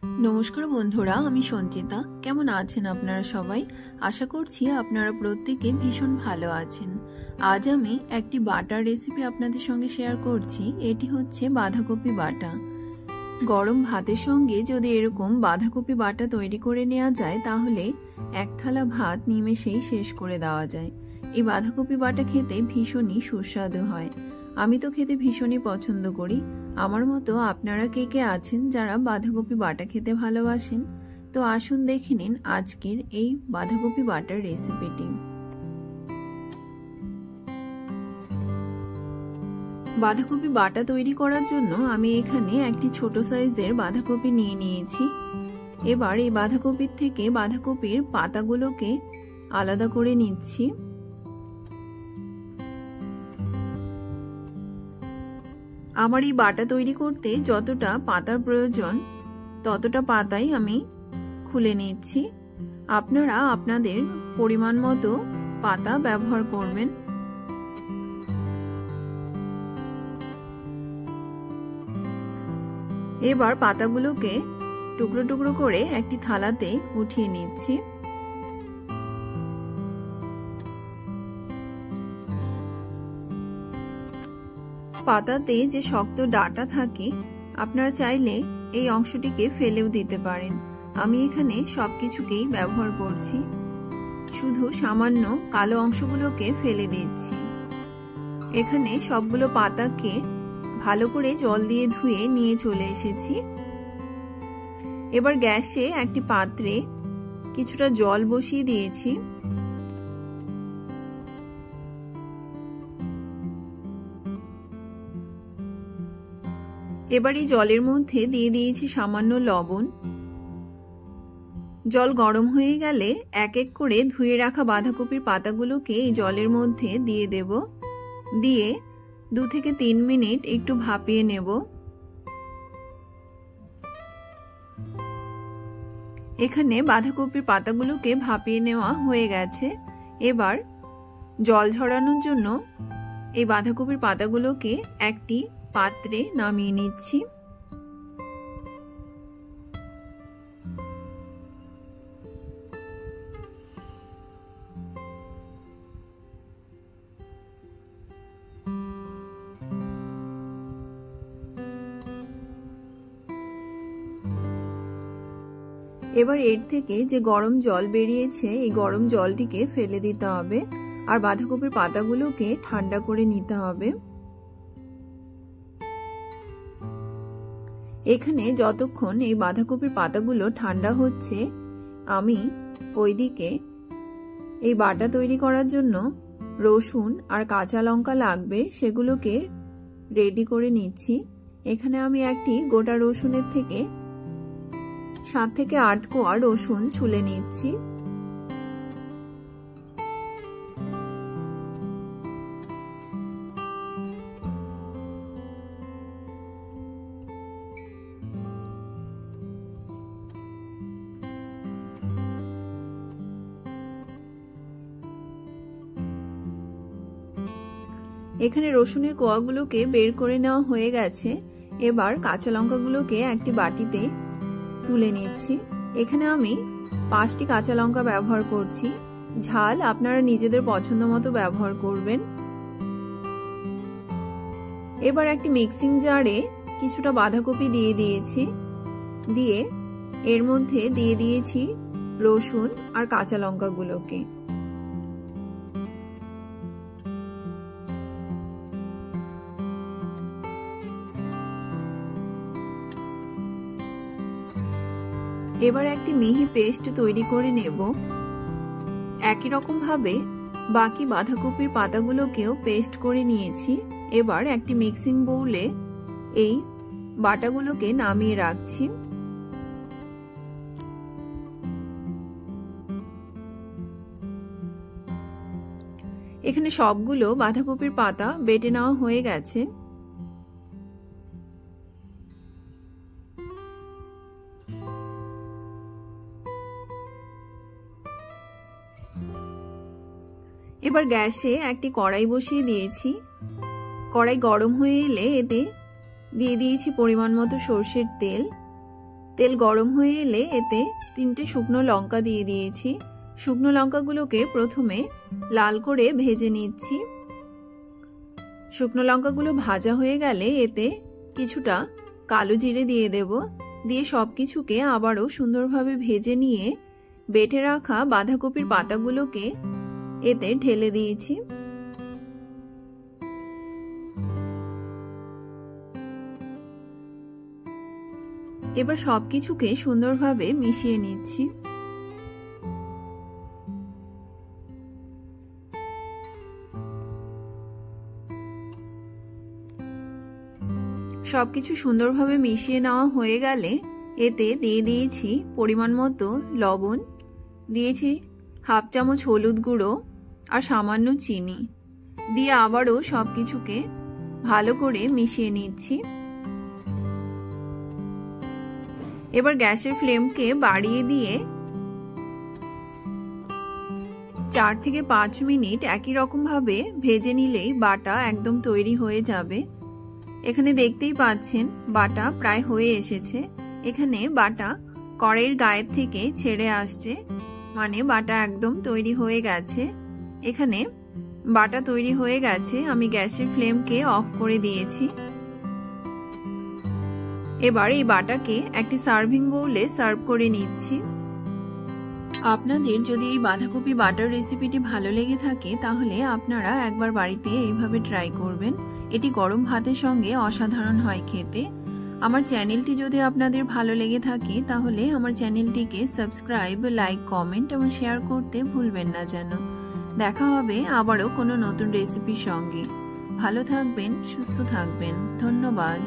नमस्कार बंधुरा, आमी सञ्चिता। केमन आछेन आपनारा सबाई? आशा करछि आपनारा प्रत्येके भीषण भालो आछेन। आज आमी एकटी बाटार रेसिपि आपनादेर संगे शेयर करछि। एटी हच्छे बाँधाकपि बाटा। गरम भातेर संगे यदि एरकम बाँधाकपि बाटा तैरी करे नेওয়া যায় ताहले एक थाला भात निमेषेई शेष करे देওয়া যায়। এই বাঁধাকপি বাটা খেতে ভীষণই সুস্বাদু হয়। আমি তো খেতে ভীষণই পছন্দ করি। আমার মতো আপনারা কে কে আছেন যারা বাঁধাকপি বাটা খেতে ভালোবাসেন? তো আসুন দেখে নিন আজকের এই বাঁধাকপি বাটার রেসিপিটি। বাঁধাকপি বাটা তৈরি করার জন্য আমি এখানে একটি ছোট সাইজের বাঁধাকপি নিয়ে নিয়েছি। এবার এই বাঁধাকপির থেকে বাঁধাকপির পাতাগুলোকে আলাদা করে নিচ্ছি। আমার এই বাটা তৈরি করতে যতটা পাতার প্রয়োজন ততটা পাতাই আমি খুলে নিচ্ছি। আপনারা আপনাদের পরিমাণ মতো পাতা ব্যবহার করবেন। এবার পাতাগুলোকে টুকরো টুকরো করে একটি থালাতে উঠিয়ে নিচ্ছি। পাতাতে যে শক্ত ডাঁটা থাকে আপনারা চাইলে এই অংশটিকে ফেলেও দিতে পারেন। আমি এখানে সবকিছুকেই ব্যবহার করছি, শুধু সামান্য কালো অংশগুলোকে ফেলে দিচ্ছি। এখানে সবগুলো পাতাকে ভালো করে জল দিয়ে ধুয়ে নিয়ে চলে এসেছি। এবার গ্যাসে একটি পাত্রে কিছুটা জল বসিয়ে দিয়েছি। এবার এই জলের মধ্যে দিয়ে দিয়েছি সামান্য লবণ। জল গরম হয়ে গেলে এক এক করে ধুয়ে রাখা বাঁধাকপির পাতাগুলোকে এই জলের মধ্যে দিয়ে দেব। দিয়ে 2 থেকে 3 মিনিট একটু ভাপিয়ে নেব। এখানে বাঁধাকপির পাতাগুলোকে ভাপিয়ে নেওয়া হয়ে গেছে। এবার জল ঝরানোর জন্য এই বাঁধাকপির পাতাগুলোকে একটি পাত্রে নামিয়ে নিচ্ছি। এবার এর থেকে যে গরম জল বেরিয়েছে এই গরম জলটিকে ফেলে দিতে হবে আর বাঁধাকপির পাতাগুলোকে ঠান্ডা করে নিতে হবে। এখানে যতক্ষণ এই বাঁধাকপির পাতাগুলো ঠান্ডা হচ্ছে আমি ওইদিকে এই বাটা তৈরি করার জন্য রসুন আর কাঁচা লঙ্কা লাগবে সেগুলোকে রেডি করে নিচ্ছি। এখানে আমি একটি গোটা রসুনের থেকে 7 থেকে 8 কোয়া রসুন ছুলে নিচ্ছি। এখানে রসুনের কোয়াগুলোকে বের করে নেওয়া হয়ে গেছে। এবার কাঁচা লঙ্কাগুলোকে একটি বাটিতে তুলে নিচ্ছি। এখানে আমি 5টি কাঁচা লঙ্কা ব্যবহার করছি। ঝাল আপনারা নিজেদের পছন্দ মতো ব্যবহার করবেন। এবার একটি মিক্সিং জারে কিছুটা বাঁধাকপি দিয়ে দিয়েছি। দিয়ে এর মধ্যে দিয়ে দিয়েছি রসুন আর কাঁচা লঙ্কাগুলোকে। এবার একটি মিহি পেস্ট তৈরি করে নেব। একই রকম ভাবে বাকি বাঁধাকপির পাতাগুলোকেও পেস্ট করে নিয়েছি। এবার একটি মিক্সিং বোলে এই বাটাগুলোকে নামিয়ে রাখছি। এখানে সবগুলো বাঁধাকপির পাতা বেটে নেওয়া হয়ে গেছে। এবার গ্যাসে একটি কড়াই বসিয়ে দিয়েছি। কড়াই গরম হয়ে এলে এতে দিয়ে দিয়েছি পরিমাণ মতো সরষের তেল। তেল গরম হয়ে এলে এতে 3টে শুকনো লঙ্কা দিয়ে দিয়েছি। শুকনো লঙ্কাগুলোকে প্রথমে লাল করে ভেজে নিচ্ছি। শুকনো লঙ্কাগুলো ভাজা হয়ে গেলে এতে কিছুটা কালো জিরে দিয়ে দেব। দিয়ে সবকিছুকে আবারও সুন্দরভাবে ভেজে নিয়ে বেটে রাখা বাঁধাকপির পাতাগুলোকে এতে ঢেলে দিয়েছি। এবার সবকিছুকে সুন্দরভাবে মিশিয়ে নিচ্ছি। সবকিছু সুন্দরভাবে মিশিয়ে নেওয়া হয়ে গেলে এতে দিয়ে দিয়েছি পরিমাণ মতো লবণ, দিয়েছি হাফ চামচ হলুদ গুঁড়ো আর সামান্য চিনি দিয়ে আবারও সবকিছুকে ভালো করে মিশিয়ে নিচ্ছি। এবার গ্যাসের ফ্লেমকে বাড়িয়ে দিয়ে 4 থেকে 5 মিনিট একই রকম ভাবে ভেজে নিলেই বাটা একদম তৈরি হয়ে যাবে। এখানে দেখতেই পাচ্ছেন বাটা প্রায় হয়ে এসেছে। এখানে বাটা কড়াইয়ের গায়ের থেকে ছেড়ে আসছে, মানে বাটা একদম তৈরি হয়ে গেছে। এখানে বাটা তৈরি হয়ে গেছে, আমি গ্যাসের ফ্লেমকে অফ করে দিয়েছি। এবার এই বাটাকে একটি সার্ভিং বোলে সার্ভ করে নিচ্ছি। আপনাদের যদি এই বাঁধাকপি বাটার রেসিপিটি ভালো লেগে থাকে তাহলে আপনারা একবার বাড়িতে এইভাবে ট্রাই করবেন। এটি গরম ভাতের সঙ্গে অসাধারণ হয় খেতে। আমার চ্যানেলটি যদি আপনাদের ভালো লেগে থাকে তাহলে আমার চ্যানেলটিকে সাবস্ক্রাইব, লাইক, কমেন্ট এবং শেয়ার করতে ভুলবেন না যেন। দেখা হবে আবারও কোনো নতুন রেসিপির সঙ্গে। ভালো থাকবেন, সুস্থ থাকবেন। ধন্যবাদ।